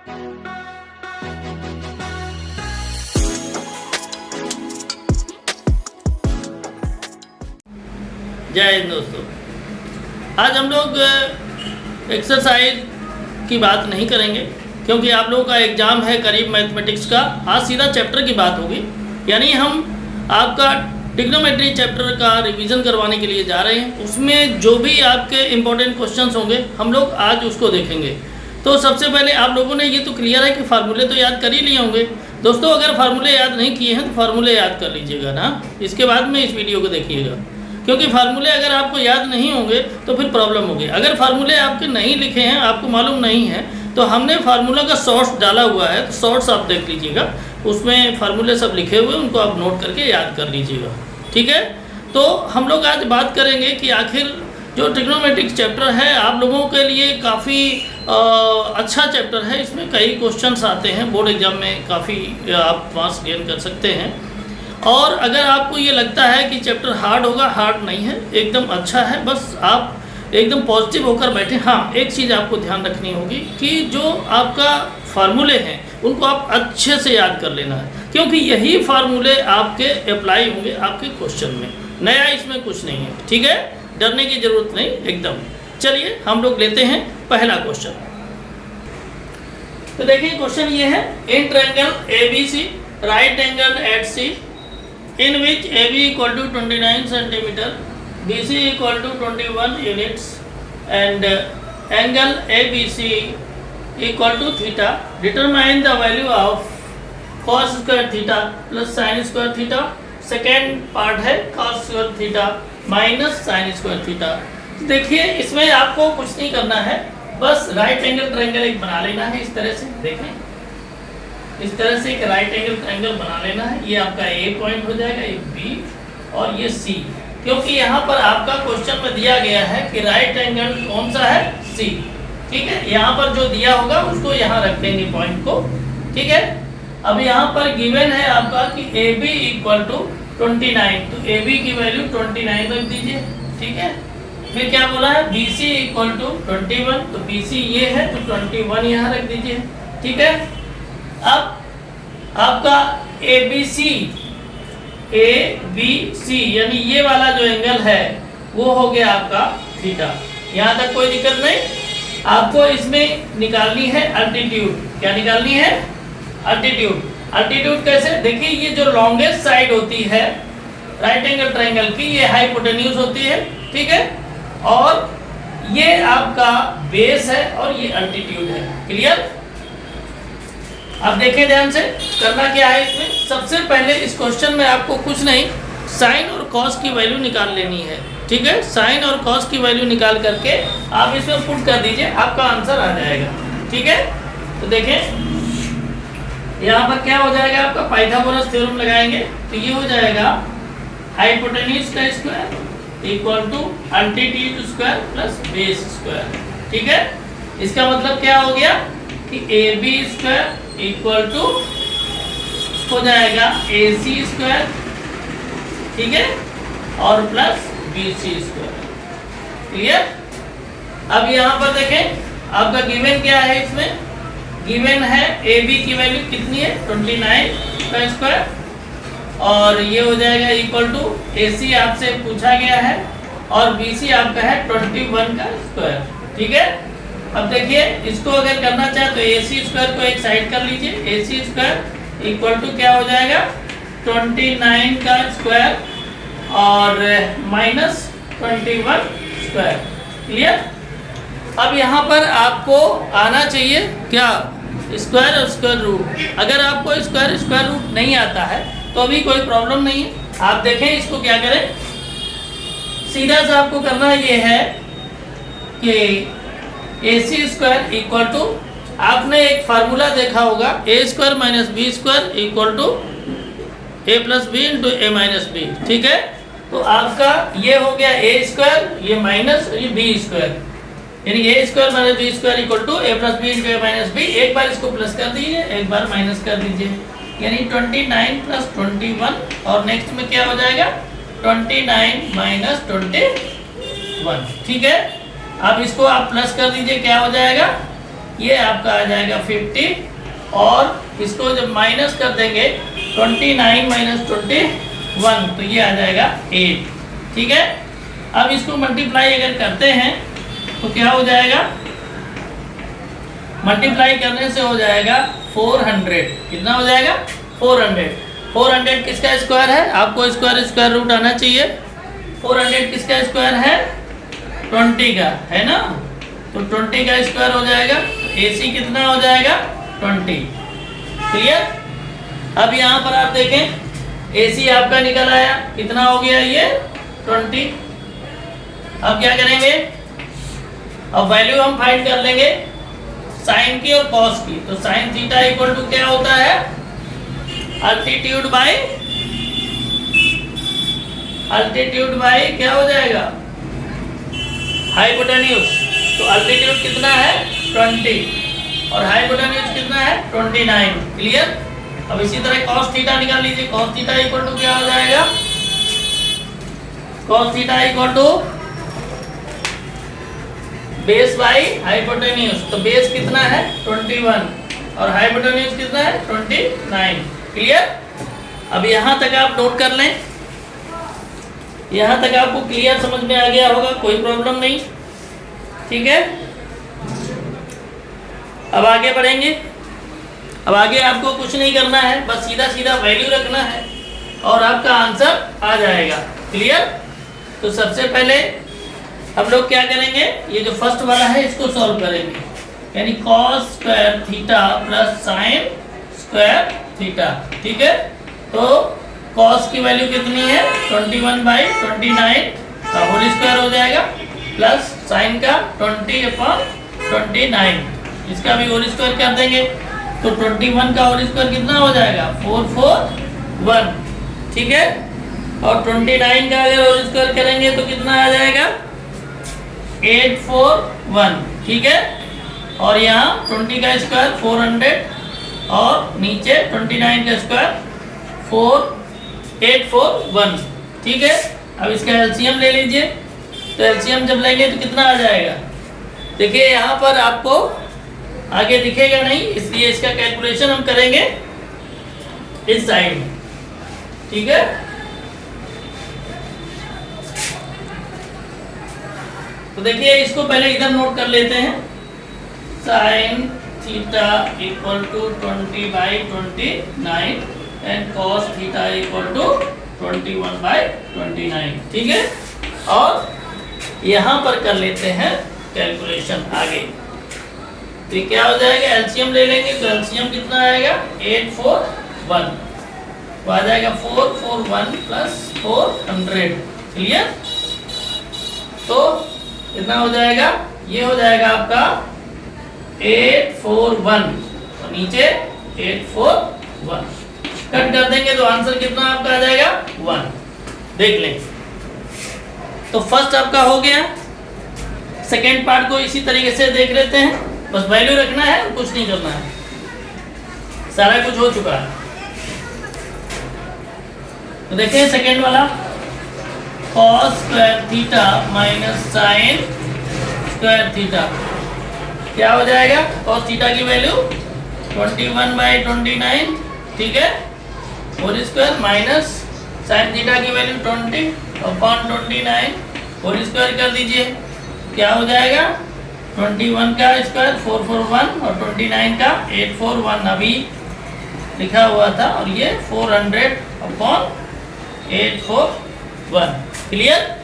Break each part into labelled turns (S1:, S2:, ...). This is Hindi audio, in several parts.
S1: जय हिंद दोस्तों। आज हम लोग एक्सरसाइज की बात नहीं करेंगे क्योंकि आप लोगों का एग्ज़ाम है करीब मैथमेटिक्स का। आज सीधा चैप्टर की बात होगी, यानी हम आपका ट्रिग्नोमेट्री चैप्टर का रिवीजन करवाने के लिए जा रहे हैं। उसमें जो भी आपके इम्पोर्टेंट क्वेश्चंस होंगे हम लोग आज उसको देखेंगे। तो सबसे पहले आप लोगों ने ये तो क्लियर है कि फार्मूले तो याद कर ही लिए होंगे दोस्तों। अगर फार्मूले याद नहीं किए हैं तो फार्मूले याद कर लीजिएगा ना, इसके बाद में इस वीडियो को देखिएगा, क्योंकि फार्मूले अगर आपको याद नहीं होंगे तो फिर प्रॉब्लम होगी। अगर फार्मूले आपके नहीं लिखे हैं, आपको मालूम नहीं है, तो हमने फार्मूला का शॉर्ट्स डाला हुआ है, तो शॉर्ट्स आप देख लीजिएगा, उसमें फार्मूले सब लिखे हुए, उनको आप नोट करके याद कर लीजिएगा, ठीक है। तो हम लोग आज बात करेंगे कि आखिर जो ट्रिग्नोमेट्रिक चैप्टर है आप लोगों के लिए काफ़ी अच्छा चैप्टर है। इसमें कई क्वेश्चंस आते हैं, बोर्ड एग्जाम में काफ़ी आप मार्क्स गेन कर सकते हैं। और अगर आपको ये लगता है कि चैप्टर हार्ड होगा, हार्ड नहीं है, एकदम अच्छा है, बस आप एकदम पॉजिटिव होकर बैठे। हाँ, एक चीज़ आपको ध्यान रखनी होगी कि जो आपका फार्मूले हैं उनको आप अच्छे से याद कर लेना है, क्योंकि यही फार्मूले आपके अप्लाई होंगे आपके क्वेश्चन में। नया इसमें कुछ नहीं है, ठीक है, डरने की ज़रूरत नहीं एकदम। चलिए हम लोग लेते हैं पहला क्वेश्चन। तो देखिए क्वेश्चन ये है, in triangle ABC right angle at C in which AB equal to 29 centimeter, BC equal to 21 units and angle ABC equal to theta, determine the value of cos square theta plus sin square theta। Second part है cos square theta minus sin square theta। देखिए इसमें आपको कुछ नहीं करना है, बस राइट एंगल ट्रायंगल एक बना लेना है। इस तरह से देखें, इस तरह से एक राइट एंगल ट्रायंगल बना लेना है। ये आपका A पॉइंट हो जाएगा, ये B और ये C, क्योंकि यहाँ पर आपका क्वेश्चन में दिया गया है कि राइट एंगल कौन सा है, C, ठीक है। यहाँ पर जो दिया होगा उसको यहाँ रख देंगे पॉइंट को, ठीक है। अब यहाँ पर गिवन है आपका कि AB इक्वल टू 29, तो AB की वैल्यू 29 रख दीजिए, ठीक है। फिर क्या बोला है, BC इक्वल टू 21, तो BC ये है तो 21 यहाँ रख दीजिए, ठीक है। अब आपका ABC यानी ये वाला जो एंगल है वो हो गया आपका थीटा। यहाँ तक कोई दिक्कत नहीं। आपको इसमें निकालनी है अल्टीट्यूड। क्या निकालनी है, अल्टीट्यूड। अल्टीट्यूड कैसे, देखिए ये जो लॉन्गेस्ट साइड होती है राइट एंगल ट्रायंगल की, ये हाइपोटेन्यूज होती है, ठीक है, और ये आपका बेस है और ये अल्टीट्यूड है। क्लियर। अब देखें ध्यान से, करना क्या है इसमें, सबसे पहले इस क्वेश्चन में आपको कुछ नहीं, साइन और कॉस की वैल्यू निकाल लेनी है, ठीक है। साइन और कॉस की वैल्यू निकाल करके आप इसमें पुट कर दीजिए, आपका आंसर आ जाएगा, ठीक है। तो देखें यहाँ पर क्या हो जाएगा, आपका पाइथागोरस थ्योरम लगाएंगे तो ये हो जाएगा हाइपोटेन्यूज का square equal to altitude square plus base square, ठीक है। इसका मतलब क्या हो गया कि AB स्क्वायर इक्वल टू हो जाएगा AC स्क्वायर, ठीक है, और प्लस BC स्क्वायर। क्लियर। अब यहाँ पर देखें आपका गिवन क्या है, इसमें गिवन है AB की वैल्यू कितनी है, 29 का स्क्वायर, और ये हो जाएगा इक्वल टू AC आपसे पूछा गया है और BC आपका है 21 का स्क्वायर, ठीक है। अब देखिए इसको अगर करना चाहे तो AC स्क्वायर को एक साइड कर लीजिए, AC स्क्वायर इक्वल टू क्या हो जाएगा 29 का स्क्वायर और माइनस 21 स्क्वायर। क्लियर। अब यहाँ पर आपको आना चाहिए क्या, स्क्वायर और स्क्वायर रूट। अगर आपको स्क्वायर रूट नहीं आता है तो अभी कोई प्रॉब्लम नहीं है। आप देखें इसको क्या करें, सीधा सा आपको करना ये है कि AC स्क्वायर इक्वल टू, आपने एक फार्मूला देखा होगा, A square minus B square equal to A plus B into A minus B, ठीक है। तो आपका ये हो गया A स्क्वायर, ये माइनस, ये B स्क्वायर, यानी A square minus B square equal to A plus B into A minus B. एक बार इसको प्लस कर दीजिए, एक बार माइनस कर दीजिए, यानी 29 प्लस 21, और नेक्स्ट में क्या हो जाएगा 29 माइनस 21, ठीक है। अब इसको आप प्लस कर दीजिए, क्या हो जाएगा ये आपका आ जाएगा 50, और इसको जब माइनस कर देंगे 29 माइनस 21, तो ये आ जाएगा 8। ठीक है, अब इसको मल्टीप्लाई अगर करते हैं तो क्या हो जाएगा, मल्टीप्लाई करने से हो जाएगा 400। कितना हो जाएगा, 400। 400 किसका स्क्वायर है, आपको स्क्वायर रूट आना चाहिए। 400 किसका स्क्वायर है, 20 का, है ना। तो 20 का स्क्वायर हो जाएगा, AC कितना हो जाएगा, 20। क्लियर। अब यहाँ पर आप देखें AC आपका निकल आया, कितना हो गया ये 20। अब क्या करेंगे, अब वैल्यू हम फाइंड कर लेंगे साइन की और कॉस की। तो साइन थीटा इक्वल टू क्या होता है, अल्टीट्यूड बाय क्या हो जाएगा, हाइपोटेन्यूज। तो अल्टीट्यूड कितना है 20 और हाइपोटेन्यूज कितना है 29। क्लियर। अब इसी तरह कॉस थीटा निकाल लीजिए। कॉस थीटा इक्वल टू क्या हो जाएगा, cos theta equal to base by hypotenuse. तो बेस कितना है 21 और हाइपोटेन्यूज कितना है 29। क्लियर। अब यहाँ तक आप नोट कर लें, यहाँ तक आपको क्लियर समझ में आ गया होगा, कोई प्रॉब्लम नहीं। ठीक है, अब आगे बढ़ेंगे। अब आगे आपको कुछ नहीं करना है, बस सीधा सीधा वैल्यू रखना है और आपका आंसर आ जाएगा। क्लियर। तो सबसे पहले हम लोग क्या करेंगे, ये जो फर्स्ट वाला है इसको सॉल्व करेंगे, यानी cos square theta plus sine square theta. ठीक है, तो कॉस की वैल्यू कितनी है 21/29 का होल स्क्वायर हो जाएगा, प्लस साइन का 20/29, इसका भी होल स्क्वायर कर देंगे। तो 21 का होल स्क्वायर कितना हो जाएगा 441। ठीक है, और 29 का अगर होल स्क्वायर करेंगे तो कितना आ जाएगा 841। ठीक है, और यहाँ 20 का स्क्वायर 400 और नीचे 29 का स्क्वायर 4841। ठीक है, अब इसका एलसीएम ले लीजिए। तो एलसीएम जब लेंगे तो कितना आ जाएगा, देखिए यहाँ पर आपको आगे दिखेगा नहीं, इसलिए इसका कैलकुलेशन हम करेंगे इस साइड में। ठीक है, तो देखिए इसको पहले इधर नोट कर लेते हैं। Sine theta equal to 20/29 and cos theta equal to 21/29। ठीक है, और यहाँ पर कर लेते हैं कैलकुलेशन आगे। तो क्या हो जाएगा, एलसीएम ले लेंगे तो एलसीएम कितना आएगा 841, तो आ जाएगा 441 प्लस 400। क्लियर। तो कितना हो जाएगा, ये हो जाएगा आपका 841 और नीचे 841 कट कर देंगे तो आंसर कितना आपका आ जाएगा 1। देख लें, तो फर्स्ट आपका हो गया। सेकेंड पार्ट को इसी तरीके से देख लेते हैं, बस वैल्यू रखना है और कुछ नहीं करना है, सारा कुछ हो चुका है। तो देखिए सेकेंड वाला, cos square theta minus sine square theta क्या हो जाएगा, कॉस थीटा की वैल्यू 21/29। ठीक है, whole square minus sine theta की वैल्यू 20/29 होल स्क्वायर कर दीजिए। क्या हो जाएगा 21 का स्क्वायर 441 और 29 का 841 अभी लिखा हुआ था, और ये 400/841। क्लियर।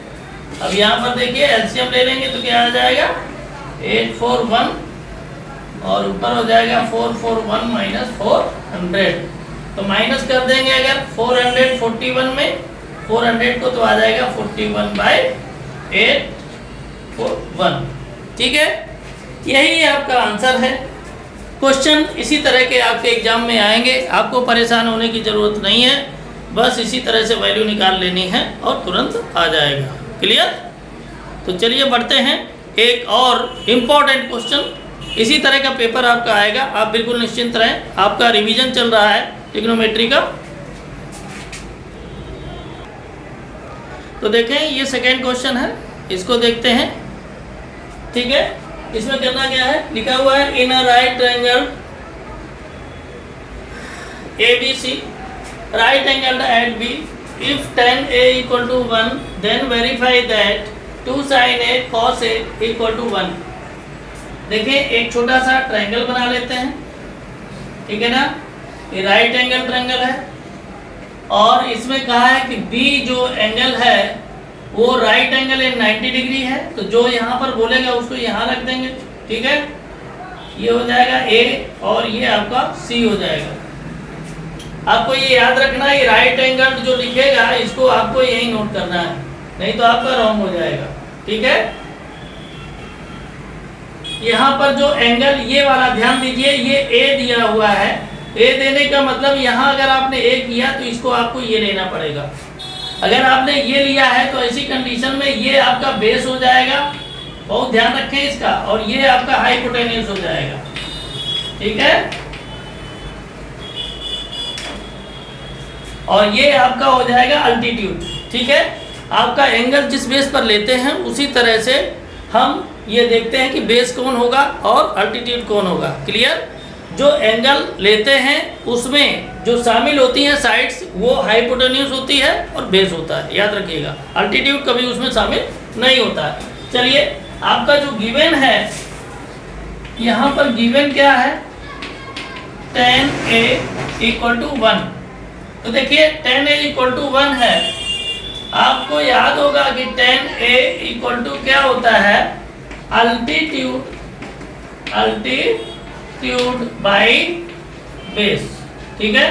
S1: अब यहाँ पर देखिए एलसीएम ले लेंगे तो क्या आ जाएगा 841 और ऊपर हो जाएगा 441 माइनस 400। तो माइनस कर देंगे अगर 441 में 400 को, तो आ जाएगा 41/841। ठीक है, यही आपका आंसर है। क्वेश्चन इसी तरह के आपके एग्जाम में आएंगे, आपको परेशान होने की ज़रूरत नहीं है, बस इसी तरह से वैल्यू निकाल लेनी है और तुरंत आ जाएगा। क्लियर। तो चलिए बढ़ते हैं, एक और इम्पॉर्टेंट क्वेश्चन इसी तरह का पेपर आपका आएगा, आप बिल्कुल निश्चिंत रहें। आपका रिवीजन चल रहा है ट्रिग्नोमेट्री का। तो देखें ये सेकेंड क्वेश्चन है, इसको देखते हैं। ठीक है, इसमें करना क्या है, लिखा हुआ है in a right triangle ABC, right angled at B, if tan A equal to 1, then verify that 2 sin A cos A equal to 1। देखिए एक छोटा सा ट्रायंगल बना लेते हैं, ठीक है ना, ये राइट एंगल ट्रायंगल है और इसमें कहा है कि B जो एंगल है वो राइट एंगल इन 90 डिग्री है, तो जो यहाँ पर बोलेगा उसको यहाँ रख देंगे, ठीक है। ये हो जाएगा A और ये आपका C हो जाएगा। आपको ये याद रखना है, ये राइट एंगल जो लिखेगा इसको आपको यही नोट करना है, नहीं तो आपका रॉन्ग हो जाएगा, ठीक है। यहाँ पर जो एंगल ये वाला ध्यान दीजिए, ये A दिया हुआ है, A देने का मतलब यहाँ अगर आपने A किया तो इसको आपको ये लेना पड़ेगा। अगर आपने ये लिया है तो ऐसी कंडीशन में ये आपका बेस हो जाएगा, बहुत ध्यान रखें इसका, और ये आपका हाइपोटेन्यूज हो जाएगा, ठीक है। और ये आपका हो जाएगा अल्टीट्यूड, ठीक है। आपका एंगल जिस बेस पर लेते हैं उसी तरह से हम ये देखते हैं कि बेस कौन होगा और अल्टीट्यूड कौन होगा, क्लियर। जो एंगल लेते हैं उसमें जो शामिल होती हैं साइड्स वो हाइपोटेन्यूज होती है और बेस होता है, याद रखिएगा। अल्टीट्यूड कभी उसमें शामिल नहीं होता है। चलिए आपका जो गिवन है, यहाँ पर गिवन क्या है, tan A इक्वल टू 1। तो देखिए tan A इक्वल टू 1 है, आपको याद होगा कि tan A इक्वल टू क्या होता है, अल्टीट्यूड बाई बेस, ठीक है।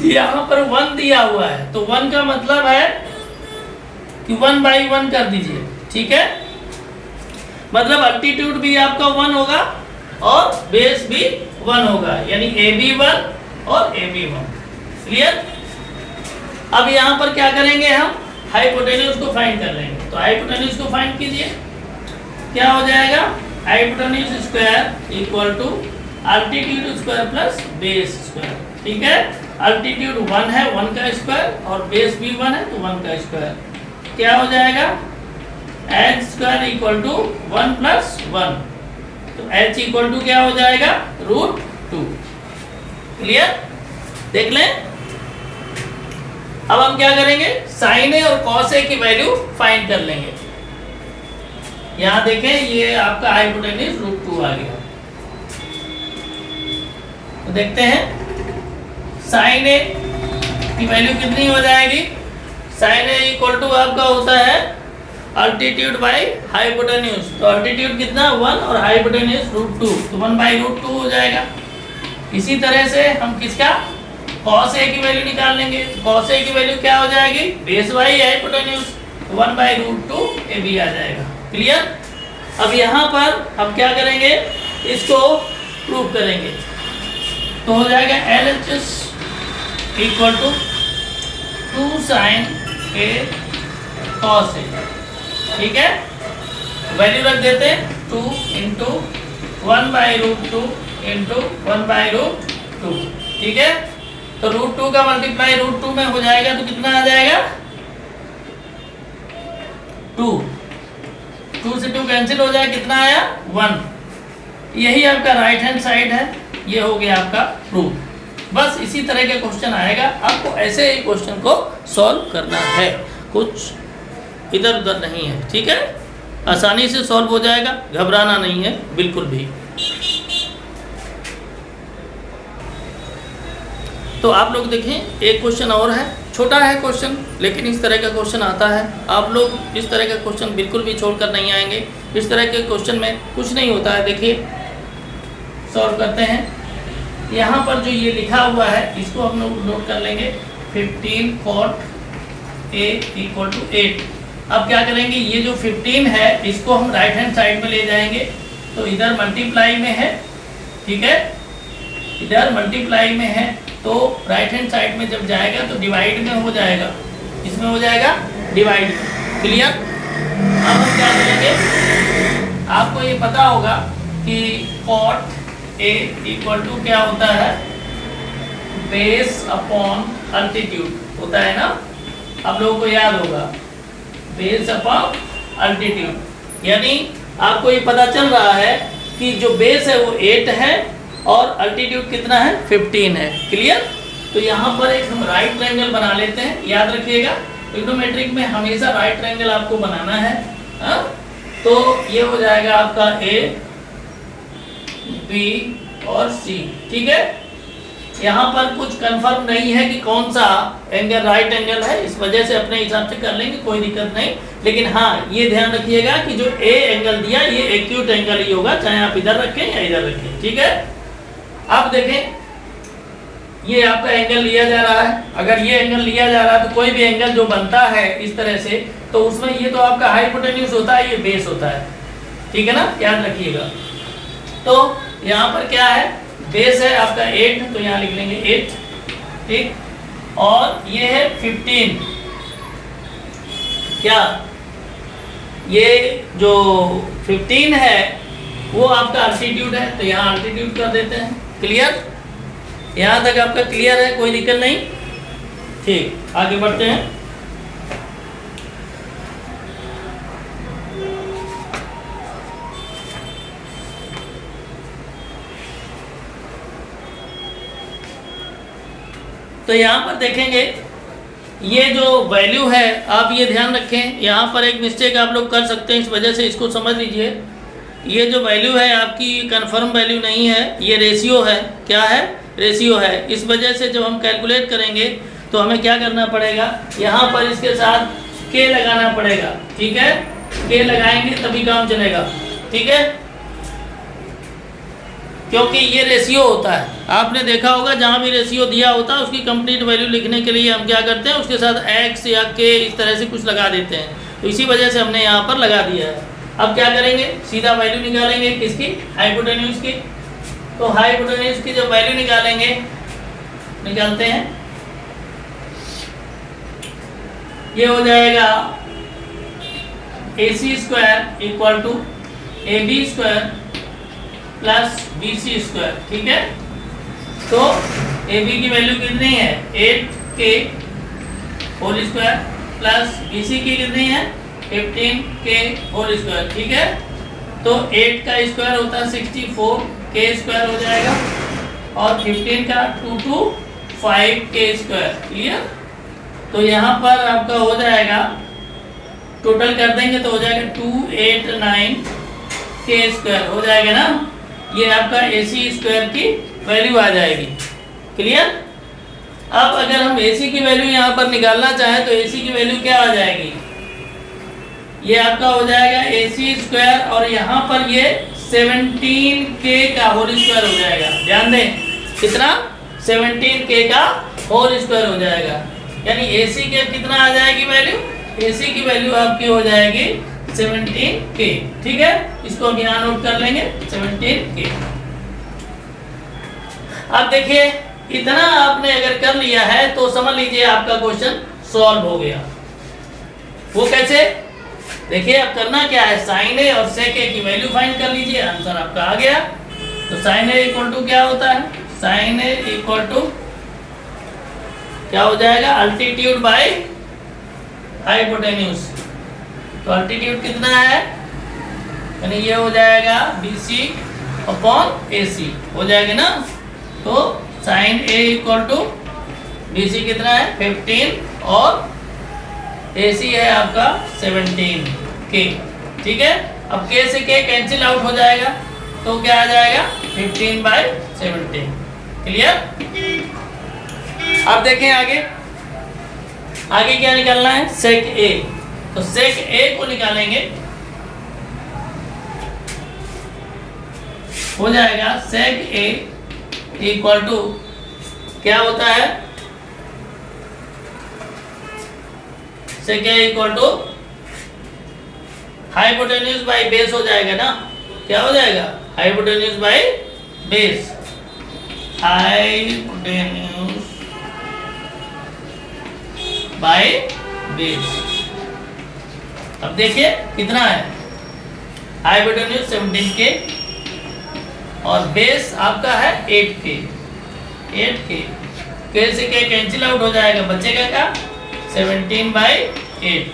S1: यहाँ पर 1 दिया हुआ है तो 1 का मतलब है कि 1/1 कर दीजिए, ठीक है। मतलब अल्टीट्यूड भी आपका 1 होगा और बेस भी 1 होगा, यानी AB1 और AB1, क्लियर। अब यहाँ पर क्या करेंगे, हम हाइपोटेन्यूज को फाइंड कर लेंगे। तो हाइपोटेन्यूज को फाइंड कीजिए, क्या हो जाएगा, hypotenuse square equal to altitude square plus base square, ठीक है। अल्टीट्यूड 1 है, 1 का स्क्वायर, और बेस भी 1 है तो 1 का स्क्वायर, क्या हो जाएगा, h square equal to 1 plus 1, तो h इक्वल टू क्या हो जाएगा, √2, क्लियर। देख लें। अब हम क्या करेंगे, साइन ए और कॉस ए की वैल्यू फाइंड कर लेंगे। यहां देखें ये आपका हाइपोटेन्यूज √2 आ गया। तो देखते हैं साइन ए की वैल्यू कितनी हो जाएगी। साइन ए इक्वल टू आपका होता है अल्टीट्यूड बाई हाइपोटेन्यूज। तो अल्टीट्यूड कितना 1 और हाइपोटेन्यूज √2, तो 1/√2 हो जाएगा। इसी तरह से हम किसका कॉस ए की वैल्यू निकाल लेंगे। कॉस ए की वैल्यू क्या हो जाएगी, base by hypotenuse, 1/√2 A B आ जाएगा, क्लियर। अब यहाँ पर हम क्या करेंगे, इसको प्रूव करेंगे। तो हो जाएगा LHS equal to 2 sin A cos A, ठीक है। वैल्यू रख देते हैं 2 इंटू 1/√2 इंटू 1/√2, ठीक है। तो √2 का मल्टीप्लाई √2 में हो जाएगा तो कितना आ जाएगा, 2 से 2 कैंसिल हो जाए, कितना आया 1। यही आपका राइट हैंड साइड है, ये हो गया आपका प्रूफ। बस इसी तरह के क्वेश्चन आएगा, आपको ऐसे ही क्वेश्चन को सॉल्व करना है, कुछ इधर उधर नहीं है, ठीक है। आसानी से सॉल्व हो जाएगा, घबराना नहीं है बिल्कुल भी। तो आप लोग देखें, एक क्वेश्चन और है, छोटा है क्वेश्चन लेकिन इस तरह का क्वेश्चन आता है। आप लोग इस तरह का क्वेश्चन बिल्कुल भी छोड़कर नहीं आएंगे। इस तरह के क्वेश्चन में कुछ नहीं होता है। देखिए सॉल्व करते हैं। यहाँ पर जो ये लिखा हुआ है इसको हम लोग नोट कर लेंगे, 15 cot A इक्वल टू 8। अब क्या करेंगे, ये जो 15 है इसको हम राइट हैंड साइड में ले जाएंगे। तो इधर मल्टीप्लाई में है, ठीक है, इधर मल्टीप्लाई में है तो राइट हैंड साइड में जब जाएगा तो डिवाइड में हो जाएगा, इसमें हो जाएगा डिवाइड, क्लियर। अब हम क्या करेंगे, आपको ये पता होगा कि cot A इक्वल टू क्या होता है, बेस अपॉन अल्टीट्यूड होता है ना, आप लोगों को याद होगा, बेस अपॉन अल्टीट्यूड। यानी आपको ये पता चल रहा है कि जो बेस है वो 8 है और अल्टीट्यूड कितना है 15 है। क्लियर। तो यहाँ पर एक हम राइट ट्रायंगल बना लेते हैं। याद रखिएगा ट्रिग्नोमेट्रिक में हमेशा राइट ट्रायंगल आपको बनाना है। तो ये हो जाएगा आपका ए बी और सी। ठीक है। यहाँ पर कुछ कंफर्म नहीं है कि कौन सा एंगल राइट एंगल है, इस वजह से अपने हिसाब से कर लेंगे, कोई दिक्कत नहीं। लेकिन हाँ ये ध्यान रखिएगा कि जो ए एंगल दिया ये एक्यूट एंगल ही होगा, चाहे आप इधर रखें या इधर रखें। ठीक है। अब देखें ये आपका एंगल लिया जा रहा है। अगर ये एंगल लिया जा रहा है तो कोई भी एंगल जो बनता है इस तरह से, तो उसमें ये तो आपका हाइपोटेन्यूज होता है, ये बेस होता है। ठीक है ना, याद रखिएगा। तो यहाँ पर क्या है, बेस है आपका 8, तो यहाँ लिख लेंगे 8। ठीक। और ये है 15। क्या ये जो 15 है वो आपका अल्टीट्यूड है, तो यहाँ अल्टीट्यूड कर देते हैं। क्लियर। यहाँ तक आपका क्लियर है, कोई दिक्कत नहीं। ठीक, आगे बढ़ते हैं। तो यहाँ पर देखेंगे ये जो वैल्यू है, आप ये ध्यान रखें, यहाँ पर एक मिस्टेक आप लोग कर सकते हैं, इस वजह से इसको समझ लीजिए। ये जो वैल्यू है आपकी कंफर्म वैल्यू नहीं है, ये रेशियो है। क्या है, रेशियो है। इस वजह से जब हम कैलकुलेट करेंगे तो हमें क्या करना पड़ेगा, यहाँ पर इसके साथ के लगाना पड़ेगा। ठीक है, के लगाएंगे तभी काम चलेगा। ठीक है, क्योंकि ये रेशियो होता है। आपने देखा होगा जहाँ भी रेशियो दिया होता है उसकी कंप्लीट वैल्यू लिखने के लिए हम क्या करते हैं, उसके साथ एक्स या के इस तरह से कुछ लगा देते हैं। तो इसी वजह से हमने यहाँ पर लगा दिया है। अब क्या करेंगे, सीधा वैल्यू निकालेंगे किसकी, हाइपोटेन्यूज की। तो हाइपोटेन्यूज की जब वैल्यू निकालेंगे, निकालते हैं, ये हो जाएगा AC square equal to AB square plus BC square. ठीक है। तो AB की वैल्यू कितनी है, 8K whole square plus BC की कितनी है, 15K होल स्क्वायर। ठीक है। तो 8 का स्क्वायर होता है 64, K स्क्वायर हो जाएगा, और 15 का 2 5K स्क्वायर। क्लियर। तो यहाँ पर आपका हो जाएगा, टोटल कर देंगे तो हो जाएगा 289K स्क्वायर हो जाएगा ना। ये आपका AC स्क्वायर की वैल्यू आ जाएगी। क्लियर। अब अगर हम AC की वैल्यू यहाँ पर निकालना चाहें तो AC की वैल्यू क्या आ जाएगी, ये आपका हो जाएगा AC स्क्वायर, और यहाँ पर ये 17K का होल स्क्वायर हो जाएगा। ध्यान दें, कितना, 17K का होल स्क्वायर हो जाएगा। यानी AC के कितना आ जाएगी वैल्यू, AC की वैल्यू आपकी हो जाएगी 17K। ठीक है, इसको हम यहाँ नोट कर लेंगे 17K। अब देखिए इतना आपने अगर कर लिया है तो समझ लीजिए आपका क्वेश्चन सॉल्व हो गया। वो कैसे, देखिए अब करना क्या है, साइन ए और सेक ए की वैल्यू फाइंड कर लीजिए, आंसर आपका आ गया। तो साइन ए इक्वल टू क्या होता है, साइन ए इक्वल टू क्या हो जाएगा, अल्टीट्यूड बाय हाइपोटेन्यूज। तो अल्टीट्यूड कितना है, यानी ये हो जाएगा BC अपॉन AC हो जाएगा ना। तो sine A equal to BC कितना है 15 और AC है आपका 17K। ठीक है। अब K से K कैंसिल आउट हो जाएगा, तो क्या आ जाएगा 15/17। क्लियर। अब देखें आगे, आगे क्या निकालना है, सेक A। तो सेक A को निकालेंगे, हो जाएगा सेक A इक्वल टू क्या होता है, sec A equal to hypotenuse by base हो जाएगा ना। क्या हो जाएगा, hypotenuse by base, hypotenuse by base. अब देखिए कितना है, हाइपोटेन्यूज 17K और बेस आपका है 8K। 8K, K से K कैंसिल आउट हो जाएगा, बचेगा क्या 17/8।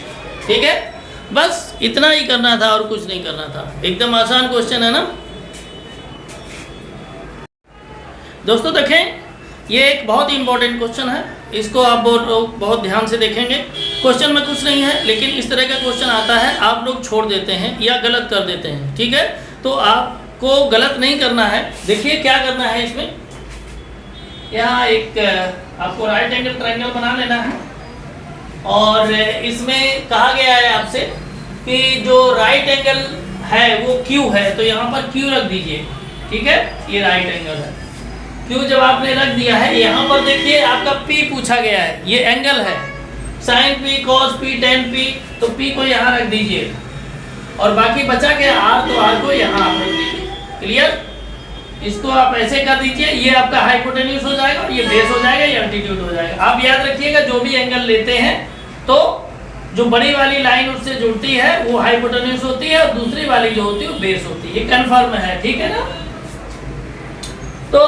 S1: ठीक है। बस इतना ही करना था और कुछ नहीं करना था। एकदम आसान क्वेश्चन है ना दोस्तों। देखें, ये एक बहुत ही इंपॉर्टेंट क्वेश्चन है, इसको आप बहुत ध्यान से देखेंगे। क्वेश्चन में कुछ नहीं है, लेकिन इस तरह का क्वेश्चन आता है, आप लोग छोड़ देते हैं या गलत कर देते हैं, ठीक है। तो आपको गलत नहीं करना है। देखिए क्या करना है इसमें, यहाँ एक आपको राइट एंगल ट्रायंगल बना लेना है, और इसमें कहा गया है आपसे कि जो राइट एंगल है वो Q है, तो यहाँ पर Q रख दीजिए, ठीक है। ये राइट एंगल है, Q जब आपने रख दिया है, यहाँ पर देखिए आपका P पूछा गया है, ये एंगल है sin P cos P tan P, तो P को यहाँ रख दीजिए, और बाकी बचा के R, तो R को यहाँ आप रख दीजिए। क्लियर, इसको आप ऐसे कर दीजिए, ये आपका हाइपोटेन्यूज हो जाएगा, और ये बेस हो जाएगा, ये अल्टीट्यूड हो जाएगा। आप याद रखिएगा, जो भी एंगल लेते हैं तो जो बड़ी वाली लाइन उससे जुड़ती है वो हाइपोटेन्यूज होती है, और दूसरी वाली जो होती है वो बेस होती है। ये कंफर्म है, ठीक है ना। तो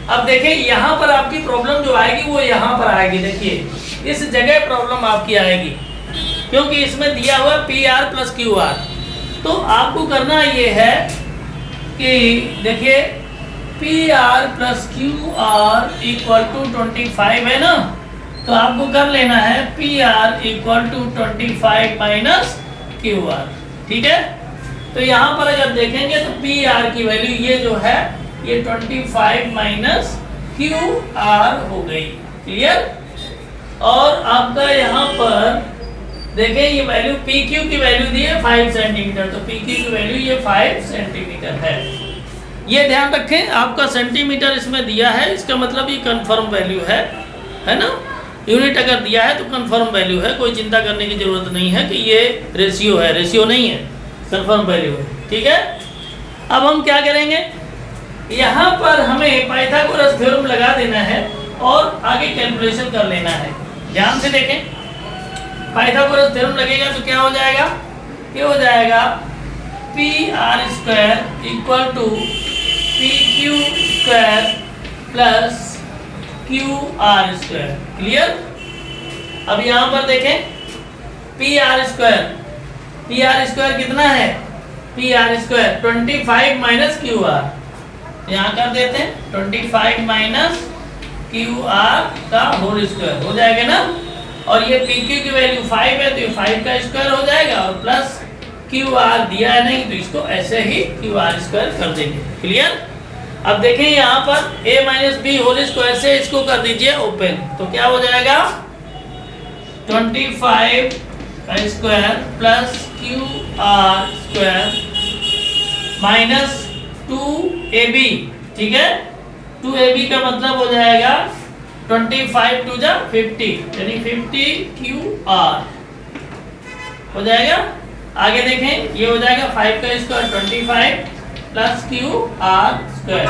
S1: अब देखिए यहाँ पर आपकी प्रॉब्लम जो आएगी वो यहाँ पर आएगी। देखिए इस जगह प्रॉब्लम आपकी आएगी, क्योंकि इसमें दिया हुआ PR प्लस QR। तो आपको करना ये है कि देखिए PR plus QR equal to 25 है ना, तो आपको कर लेना है PR equal to 25 minus QR, ठीक है। तो यहाँ पर अगर देखेंगे तो PR की वैल्यू ये जो है ये 25 माइनस QR हो गई। क्लियर, और आपका यहाँ पर देखें ये वैल्यू PQ की वैल्यू दी है 5 सेंटीमीटर, तो PQ की वैल्यू ये 5 सेंटीमीटर है। ये ध्यान रखें, आपका सेंटीमीटर इसमें दिया है, इसका मतलब ये कंफर्म वैल्यू है ना। यूनिट अगर दिया है तो कंफर्म वैल्यू है, कोई चिंता करने की जरूरत नहीं है कि ये रेशियो है, रेशियो नहीं है, कंफर्म वैल्यू है, ठीक है। अब हम क्या करेंगे, यहाँ पर हमें पाइथागोरस थ्योरम लगा देना है और आगे कैलकुलेशन कर लेना है। ध्यान से देखें, पाइथागोरस थ्योरम लगेगा तो क्या हो जाएगा, ये हो जाएगा PR square equal to PQ square plus QR square. Clear, अब यहाँ पर देखें PR स्क्वायर कितना है, PR स्क्वायर 25 माइनस QR, यहाँ कर देते हैं 25 माइनस QR का होल स्क्वायर हो जाएगा ना, और ये PQ की वैल्यू 5 है तो ये 5 का स्क्वायर हो जाएगा, और प्लस QR दिया है नहीं तो इसको ऐसे ही QR स्क्वायर कर देंगे। क्लियर, अब देखें यहाँ पर a minus B whole square से इसको कर दीजिए ओपन, तो क्या हो जाएगा 25 का square plus QR square minus 2AB, ठीक है। 2AB का मतलब हो जाएगा 25 टू जा 50, यानी 50 QR हो जाएगा। आगे देखें ये हो जाएगा 5 का स्क्वायर 25 प्लस QR स्क्वायर।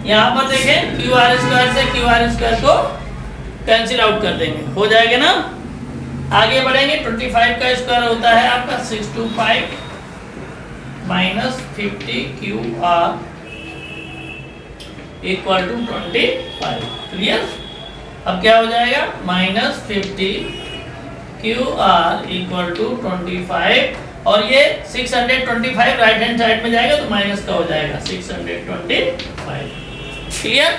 S1: यहाँ पर देखें QR स्क्वायर से QR स्क्वायर को कैंसिल आउट कर देंगे, हो जाएगा ना। आगे बढ़ेंगे, 25 का स्क्वायर होता है आपका 625 minus 50 QR equal to 25। Clear, अब क्या हो जाएगा माइनस 50 QR इक्वल टू 25, और ये 625 राइट हैंड साइड में जाएगा तो माइनस का हो जाएगा 625। क्लियर,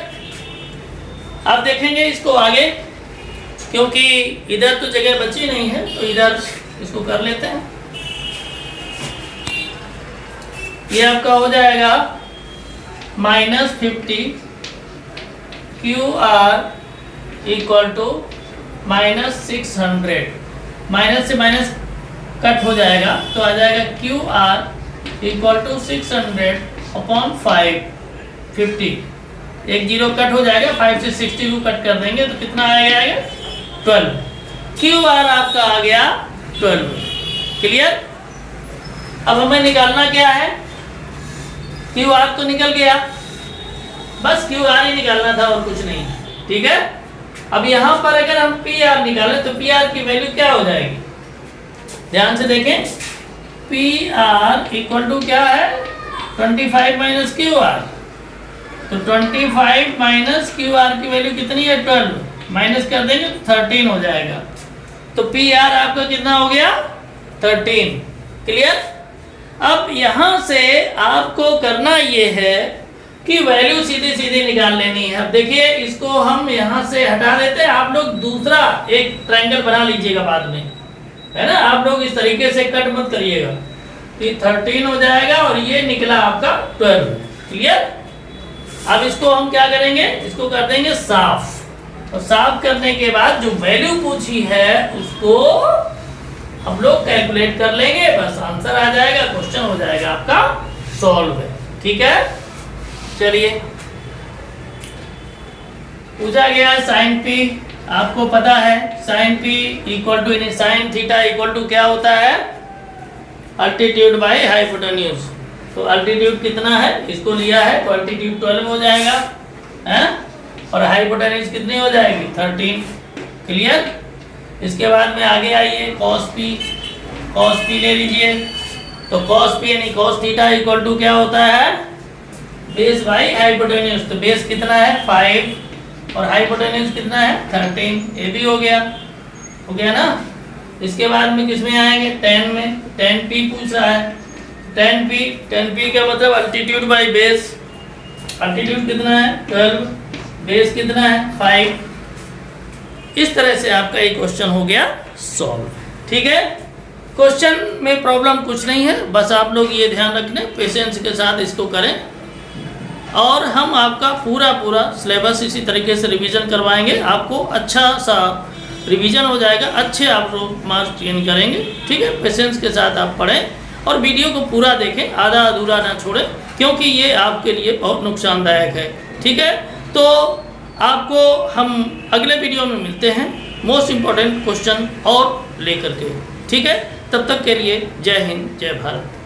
S1: अब देखेंगे इसको आगे, क्योंकि इधर तो जगह बची नहीं है तो इधर इसको कर लेते हैं। ये आपका हो जाएगा minus 50 QR equal to minus 600, minus से माइनस कट हो जाएगा तो आ जाएगा QR इक्वल टू 600 अपॉन 50, एक जीरो कट हो जाएगा, 5 से 60 को कट कर देंगे तो कितना आएगा 12। QR आपका आ गया 12। क्लियर, अब हमें निकालना क्या है, QR तो निकल गया, बस QR ही निकालना था और कुछ नहीं, ठीक है। अब यहाँ पर अगर हम PR निकालें तो PR की वैल्यू क्या हो जाएगी, ध्यान से देखें, PR इक्वल टू क्या है 25 माइनस QR, तो 25 माइनस QR की वैल्यू कितनी है 12, माइनस कर देंगे तो 13 हो जाएगा। तो PR आपका कितना हो गया 13। क्लियर। अब यहाँ से आपको करना ये है कि वैल्यू सीधी सीधी निकाल लेनी है। अब देखिए इसको हम यहाँ से हटा देते हैं, आप लोग दूसरा एक ट्रायंगल बना लीजिएगा बाद में, है ना। आप लोग इस तरीके से कट मत करिएगा। ये 13 हो जाएगा और ये निकला आपका 12। क्लियर। अब इसको हम क्या करेंगे, इसको कर देंगे साफ। और साफ करने के बाद जो वैल्यू पूछी है उसको हम लोग कैलकुलेट कर लेंगे, बस आंसर आ जाएगा, क्वेश्चन हो जाएगा आपका सॉल्व है। ठीक है। चलिए, पूछा गया साइन पी, आपको पता है sine P equal to sine theta equal to क्या होता है, अल्टीट्यूड बाई हाइपोटेन्यूज। तो अल्टीट्यूड कितना है, इसको लिया है तो अल्टीट्यूड 12 हो जाएगा, हैं, और हाइपोटेन्यूज कितनी हो जाएगी 13। क्लियर। इसके बाद में आगे आइए, कॉस पी ले लीजिए। तो कॉस पी यानी कॉस थीटा इक्वल टू क्या होता है, बेस बाई हाइपोटेन्यूज। तो बेस कितना है 5 और हाइपोटेन्यूज कितना है 13। ये भी हो गया ना। इसके बाद में किस में आएंगे, 10 में। 10 पी पूछ रहा है, 10 पी का मतलब अल्टीट्यूड बाई बेस। अल्टीट्यूड कितना है 12, बेस कितना है 5। इस तरह से आपका एक क्वेश्चन हो गया सॉल्व। ठीक है। क्वेश्चन में प्रॉब्लम कुछ नहीं है, बस आप लोग ये ध्यान रखना, पेशेंस के साथ इसको करें। और हम आपका पूरा सिलेबस इसी तरीके से रिवीजन करवाएंगे, आपको अच्छा सा रिवीजन हो जाएगा, अच्छे आप लोग मार्क्स गेन करेंगे। ठीक है। पेशेंस के साथ आप पढ़ें और वीडियो को पूरा देखें, आधा अधूरा ना छोड़ें, क्योंकि ये आपके लिए बहुत नुकसानदायक है। ठीक है। तो आपको हम अगले वीडियो में मिलते हैं मोस्ट इम्पॉर्टेंट क्वेश्चन और लेकर के। ठीक है। तब तक के लिए जय हिंद, जय भारत।